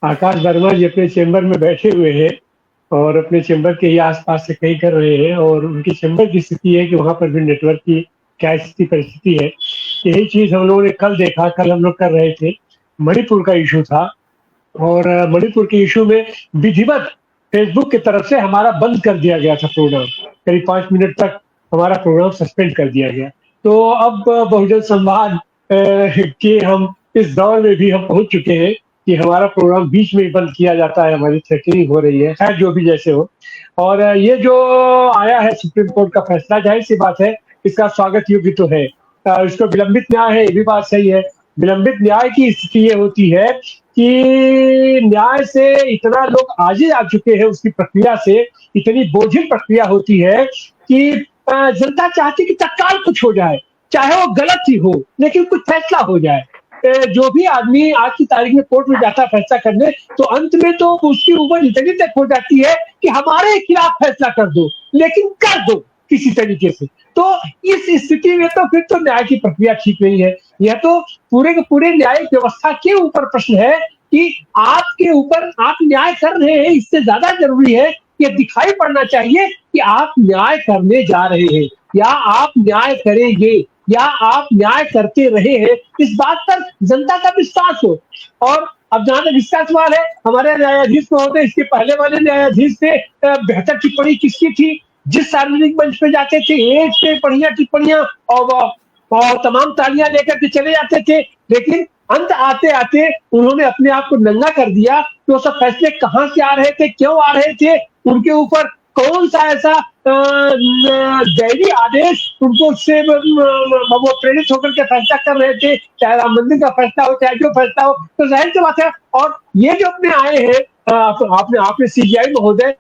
आकाश वर्मा जी अपने चेंबर में बैठे हुए हैं और अपने चेंबर के ही आसपास से कहीं कर रहे हैं और उनकी चेंबर की स्थिति है कि वहां पर भी नेटवर्क की क्या स्थिति परिस्थिति है। यही चीज हम लोगों ने कल देखा, कल हम लोग कर रहे थे। मणिपुर का इशू था और मणिपुर के इशू में विधिवत फेसबुक की तरफ से हमारा बंद कर दिया गया था प्रोग्राम। करीब 5 मिनट तक हमारा प्रोग्राम सस्पेंड कर दिया गया। तो अब बहुजन संवाद के हम इस दौर में भी हम पहुंच चुके हैं कि हमारा प्रोग्राम बीच में ही बंद किया जाता है, हमारी थ्रेटनिंग हो रही है। खैर जो भी जैसे हो। और ये जो आया है सुप्रीम कोर्ट का फैसला, जाहिर सी बात है इसका स्वागत योग्य तो है। इसको विलंबित न्याय है, ये भी बात सही है। विलंबित न्याय की स्थिति ये होती है कि न्याय से इतना लोग आगे आ चुके हैं, उसकी प्रक्रिया से इतनी बोझिल प्रक्रिया होती है कि जनता चाहती कि तत्काल कुछ हो जाए, चाहे वो गलत ही हो लेकिन कुछ फैसला हो जाए। जो भी आदमी आज की तारीख में कोर्ट में जाता है फैसला करने, तो अंत में तो उसकी उम्र इतनी तक हो जाती है कि हमारे खिलाफ फैसला कर दो, लेकिन कर दो किसी तरीके से। तो इस स्थिति में तो फिर तो न्याय की प्रक्रिया ठीक नहीं है। यह तो पूरे के पूरे न्यायिक व्यवस्था के ऊपर प्रश्न है कि आपके ऊपर आप न्याय कर रहे हैं। इससे ज्यादा जरूरी है कि दिखाई पड़ना चाहिए कि आप न्याय करने जा रहे हैं या आप न्याय करेंगे या आप न्याय करते रहे हैं। इस बात पर जनता का विश्वास हो। और अब जहां तक इसका सवाल है, हमारे न्यायाधीश महोदय इसके पहले वाले न्यायाधीश से बेहतर टिप्पणी किसकी थी? जिस सार्वजनिक मंच पे जाते थे एक से बढ़िया टिप्पणियां और तमाम तालियां लेकर के चले जाते थे, लेकिन अंत आते आते उन्होंने अपने आप को नंगा कर दिया कि वो सब फैसले कहां से आ रहे थे, क्यों आ रहे थे, उनके ऊपर कौन सा ऐसा दैवीय आदेश उनको उससे वो प्रेरित होकर के फैसला कर रहे थे, चाहे राम मंदिर का फैसला हो चाहे जो फैसला हो। तो जाहिर सी बात है। और ये जो अपने आए हैं आपने आपने सीजीआई महोदय,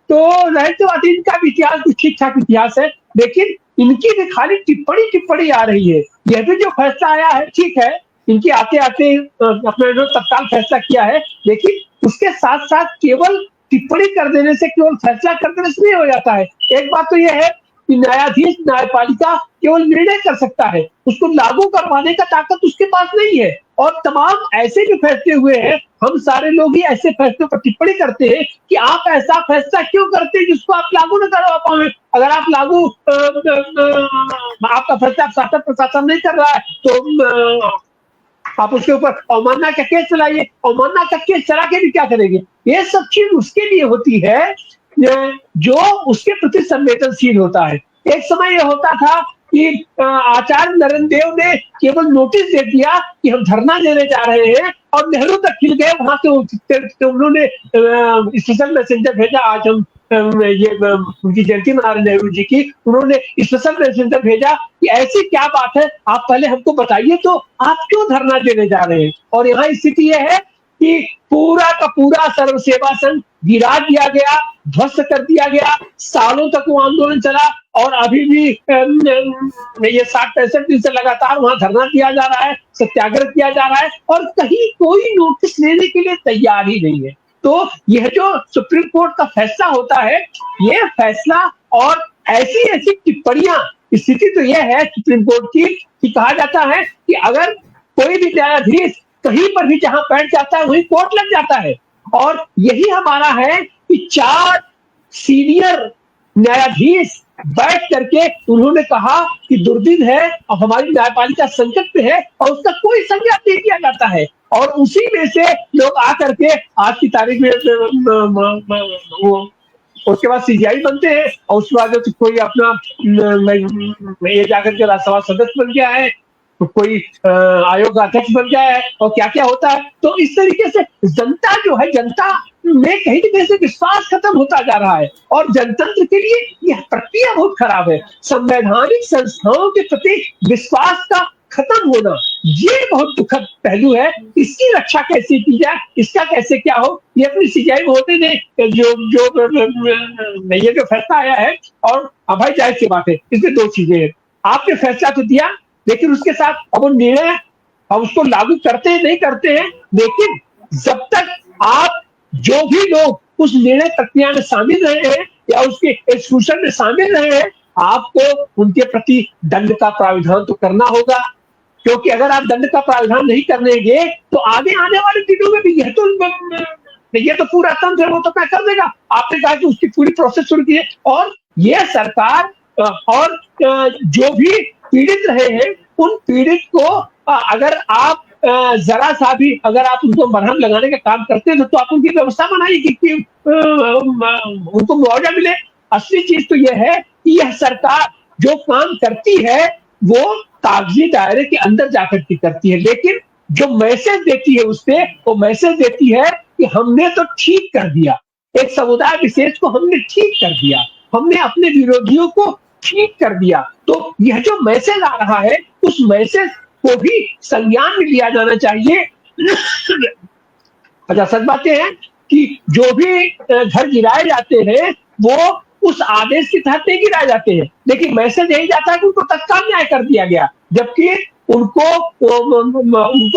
तो जाहिर सी बात है इनका भी इतिहास कुछ ठीक ठाक इतिहास है, लेकिन इनकी भी खाली टिप्पणी टिप्पणी आ रही है। यह भी जो फैसला आया है ठीक है, इनके आते आते अपने जो तत्काल फैसला किया है, लेकिन उसके साथ साथ केवल टिप्पणी कर देने से, केवल फैसला कर देने से नहीं हो जाता है। एक बात तो यह है कि न्यायाधीश न्यायपालिका केवल निर्णय कर सकता है, उसको लागू करवाने का ताकत उसके पास नहीं है। और तमाम ऐसे भी फैसले हुए हैं, हम सारे लोग ही ऐसे फैसलों पर टिप्पणी करते हैं कि आप ऐसा फैसला क्यों करते हैं जिसको आप लागू न करवा पाए। अगर आप लागू आपका फैसला शासन प्रशासन नहीं कर रहा है तो आप उसके ऊपर अवमानना का केस चलाइए। अवमानना का केस चला के भी क्या करेंगे? ये सब चीज उसके लिए होती है जो उसके प्रति संवेदनशील होता है। एक समय यह होता था कि आचार्य नरेंद्र देव ने केवल नोटिस दे दिया कि हम धरना देने जा रहे हैं और नेहरू तक खिल गए। वहां से उन्होंने स्पेशल मैसेंजर भेजा। आज हम ये उनकी जयंती मना रहे नेहरू जी की, उन्होंने स्पेशल मैसेंजर भेजा कि ऐसी क्या बात है, आप पहले हमको बताइए तो आप क्यों धरना देने जा रहे हैं। और यहाँ स्थिति यह है कि पूरा का पूरा सर्व सेवा संघ गिरा दिया गया, ध्वस्त कर दिया गया। सालों तक वो आंदोलन चला और अभी भी ये 60-65 दिन से लगातार वहां धरना दिया जा रहा है, सत्याग्रह किया जा रहा है और कहीं कोई नोटिस लेने के लिए तैयार ही नहीं है। तो यह जो सुप्रीम कोर्ट का फैसला होता है, यह फैसला और ऐसी ऐसी टिप्पणियां, स्थिति तो यह है सुप्रीम कोर्ट की कि कहा जाता है कि अगर कोई भी न्यायाधीश कहीं पर भी जहां बैठ जाता है वहीं कोर्ट लग जाता है। और यही हमारा है कि 4 सीनियर न्यायाधीश बैठ करके उन्होंने कहा कि दुर्दिन है और हमारी न्यायपालिका संकट पे है और उसका कोई संज्ञान नहीं किया जाता है। और उसी में से लोग आकर के आज की तारीख में वो उसके बाद सीजीआई बनते हैं और उसके बाद तो कोई अपना ये जाकर के राज्यसभा सदस्य बन गया है, तो कोई आयोग अध्यक्ष बन गया है और क्या क्या होता है। तो इस तरीके से जनता जो है, जनता में कहीं ना कहीं से विश्वास खत्म होता जा रहा है और जनतंत्र के लिए यह प्रक्रिया बहुत खराब है। संवैधानिक संस्थाओं के प्रति विश्वास का खत्म होना, ये बहुत दुखद पहलू है। इसकी रक्षा कैसे की जाए, इसका कैसे क्या हो, ये अपनी सीजीआई महोदय ने ये जो फैसला आया है। और अब भाई जाहिर सी बात है, इसमें 2 चीजें हैं। आपने फैसला तो दिया, लेकिन उसके साथ अब वो निर्णय अब उसको लागू करते हैं नहीं करते हैं, लेकिन जब तक आप जो भी लोग उस निर्णय प्रक्रिया में शामिल रहे हैं या उसके एक्सक्यूशन में शामिल रहे हैं, आपको उनके प्रति दंड का प्राविधान तो करना होगा। क्योंकि अगर आप दंड का प्रावधान नहीं करेंगे तो आगे आने वाले दिनों में भी ये तो पूरा तंत्र वो तो क्या कर देगा। आपने कहा कि उसकी पूरी प्रोसेस शुरू की है, और ये सरकार और जो भी पीड़ित रहे हैं उन पीड़ित को अगर आप जरा सा भी अगर आप उनको मरहम लगाने का काम करते हैं तो आप उनकी व्यवस्था बनाइए कि उनको मुआवजा मिले। असली चीज तो यह है कि यह सरकार जो काम करती है वो कागजी दायरे के अंदर जाकर के करती है, लेकिन जो मैसेज देती है उससे वो मैसेज देती है कि हमने तो ठीक कर दिया, एक समुदाय विशेष को हमने ठीक कर दिया, हमने अपने विरोधियों को ठीक कर दिया। तो यह जो मैसेज आ रहा है उस मैसेज को भी संज्ञान में लिया जाना चाहिए। अच्छा, सच बातें हैं कि जो भी घर गिराए जाते हैं वो उस आदेश के तहत नहीं गिराए जाते हैं, लेकिन मैसेज यही जाता है कि उनको तत्काल न्याय कर दिया गया, जबकि उनको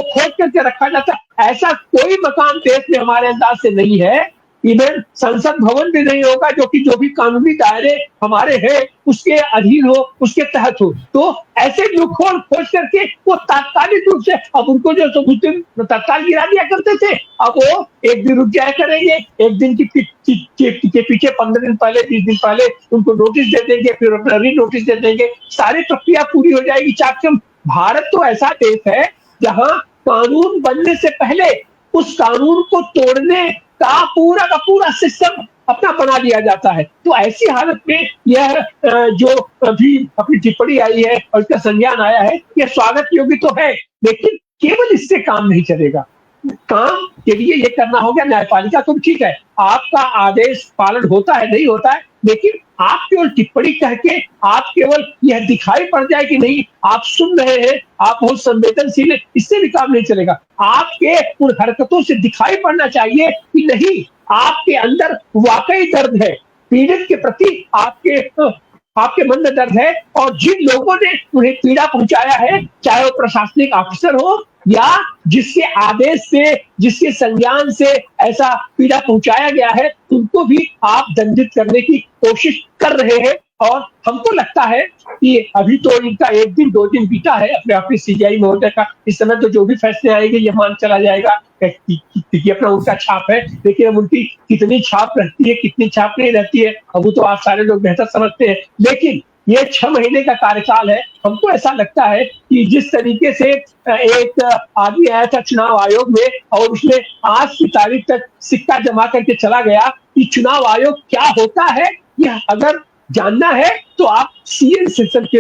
खोद करके रखा जाता है। ऐसा कोई मकान देश में हमारे अंदाज से नहीं है, इवन संसद भवन भी नहीं होगा जो भी कानूनी दायरे हमारे हैं उसके अधीन हो, उसके तहत हो। तो ऐसे लूपहोल खोज करके वो तात्कालिक रूप से, अब उनको जो सबूत तत्काल गिरा दिया करते थे, अब वो एक दिन रुक जाया करेंगे, एक दिन के पीछे 15 दिन पहले 20 दिन पहले उनको नोटिस दे देंगे, फिर री नोटिस दे देंगे, सारी प्रक्रिया पूरी हो जाएगी चाकचम। भारत तो ऐसा देश है जहां कानून बनने से पहले उस कानून को तोड़ने का पूरा सिस्टम अपना बना लिया जाता है। तो ऐसी हालत में यह जो अभी अपनी टिप्पणी आई है और इसका संज्ञान आया है, यह स्वागत योग्य तो है, लेकिन केवल इससे काम नहीं चलेगा। काम के लिए ये करना होगा न्यायपालिका को, ठीक है आपका आदेश पालन होता है नहीं होता है, लेकिन आप केवल टिप्पणी करके आप केवल यह दिखाई पड़ जाए कि नहीं आप सुन रहे हैं, आप बहुत संवेदनशील है, इससे भी काम नहीं चलेगा। आपके उन हरकतों से दिखाई पड़ना चाहिए कि नहीं आपके अंदर वाकई दर्द है, पीड़ित के प्रति आपके मन में दर्द है, और जिन लोगों ने उन्हें पीड़ा पहुंचाया है, चाहे वो प्रशासनिक ऑफिसर हो या जिसके आदेश से जिसके संज्ञान से ऐसा पीड़ा पहुंचाया गया है, उनको भी आप दंडित करने की कोशिश कर रहे हैं। और हमको लगता है कि अभी तो इनका 1 दिन 2 दिन बीता है अपने ऑफिस सीजीआई महोदय का, इस समय तो जो भी फैसले आएंगे ये मान चला जाएगा कि अपना उनका छाप है, लेकिन अब उनकी कितनी छाप रहती है कितनी छाप नहीं रहती है अब वो तो आप सारे लोग बेहतर समझते हैं। लेकिन ये 6 महीने का कार्यकाल है, हमको ऐसा लगता है कि जिस तरीके से एक आदमी आया था चुनाव आयोग में और उसने आज की तारीख तक सिक्का जमा करके चला गया कि चुनाव आयोग क्या होता है, यह अगर जानना है तो आप सीएन सेशन की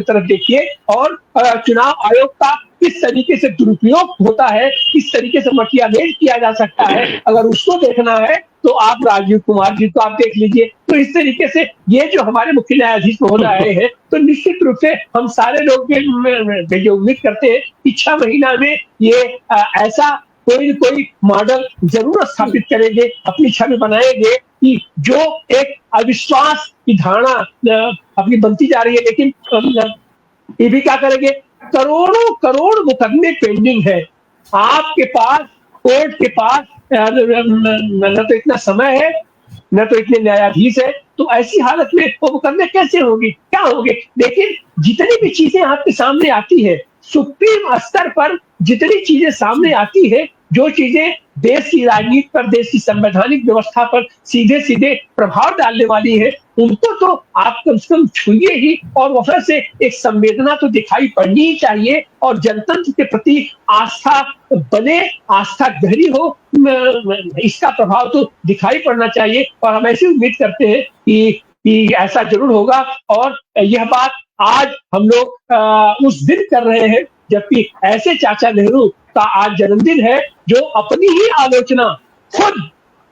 तरफ देखिए, और चुनाव आयोग का किस तरीके से दुरुपयोग होता है, किस तरीके से मटियामेल किया जा सकता है, अगर उसको देखना है तो आप राजीव कुमार जी को आप देख लीजिए। तो इस तरीके से ये जो हमारे मुख्य न्यायाधीश महोदय आए हैं, तो निश्चित रूप से हम सारे लोग ये उम्मीद करते हैं कि 6 महीना में ये ऐसा कोई मॉडल जरूर स्थापित करेंगे, अपनी छवि बनाएंगे कि जो एक अविश्वास की धारणा अपनी बनती जा रही है, लेकिन ये भी क्या करेंगे, करोड़ों करोड़ मुकदमे पेंडिंग है आपके पास, कोर्ट के पास न तो इतना समय है न तो इतने न्यायाधीश है, तो ऐसी हालत में वो मुकदमे कैसे होंगे, क्या होंगे। लेकिन जितनी भी चीजें आपके सामने आती है, सुप्रीम स्तर पर जितनी चीजें सामने आती है, जो चीजें देश की राजनीति पर, देश की संवैधानिक व्यवस्था पर सीधे सीधे प्रभाव डालने वाली है, उनको तो आप कम से कम छुइए ही, और वहां से एक संवेदना तो दिखाई पड़नी ही चाहिए, और जनतंत्र के प्रति आस्था बने, आस्था गहरी हो, इसका प्रभाव तो दिखाई पड़ना चाहिए। और हम ऐसी उम्मीद करते हैं कि ऐसा जरूर होगा। और यह बात आज हम लोग उस दिन कर रहे हैं जबकि ऐसे चाचा नेहरू का आज जन्मदिन है जो अपनी ही आलोचना खुद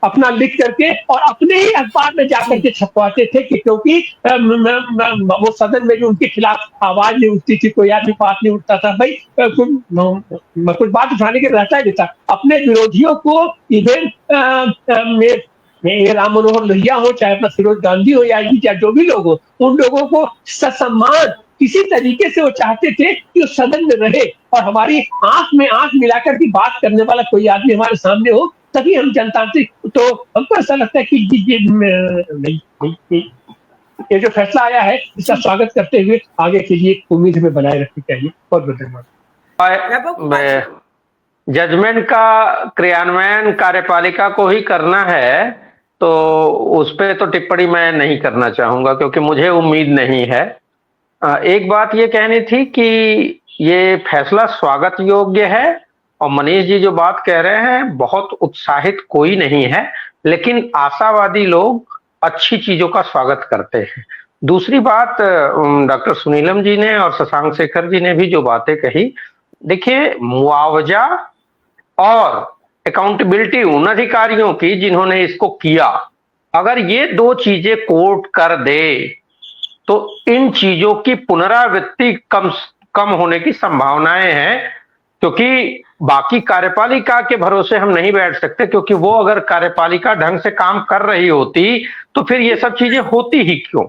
अपना लिख करके और अपने ही अखबार में जाकर के छपवाते थे, क्योंकि वो सदन में जो उनके खिलाफ आवाज नहीं उठती थी, कोई आदमी बात नहीं उठता था, भाई कुछ बात उठाने के रहता ही नहीं था। अपने विरोधियों को इवन राम मनोहर लोहिया हो, चाहे अपना फिरोज गांधी हो या जो भी लोग हो, उन लोगों को ससम्मान किसी तरीके से वो चाहते थे कि वो सदन में रहे और हमारी आंख में आंख मिलाकर की बात करने वाला कोई आदमी हमारे सामने हो, तभी हम जनतांत्रिक। तो हमको ऐसा लगता है कि ये जो फैसला आया है इसका स्वागत करते हुए आगे के लिए उम्मीद हमें बनाए रखनी चाहिए। बहुत बहुत धन्यवाद। जजमेंट का क्रियान्वयन कार्यपालिका को ही करना है, तो उस पर तो टिप्पणी मैं नहीं करना चाहूंगा क्योंकि मुझे उम्मीद नहीं है। एक बात ये कहनी थी कि ये फैसला स्वागत योग्य है और मनीष जी जो बात कह रहे हैं बहुत उत्साहित कोई नहीं है, लेकिन आशावादी लोग अच्छी चीजों का स्वागत करते हैं। दूसरी बात, डॉक्टर सुनीलम जी ने और शशांक शेखर जी ने भी जो बातें कही, देखिए मुआवजा और अकाउंटेबिलिटी उन अधिकारियों की जिन्होंने इसको किया, अगर ये दो चीजें कोर्ट कर दे तो इन चीजों की पुनरावृत्ति कम होने की संभावनाएं हैं, क्योंकि बाकी कार्यपालिका के भरोसे हम नहीं बैठ सकते, क्योंकि वो अगर कार्यपालिका ढंग से काम कर रही होती तो फिर ये सब चीजें होती ही क्यों।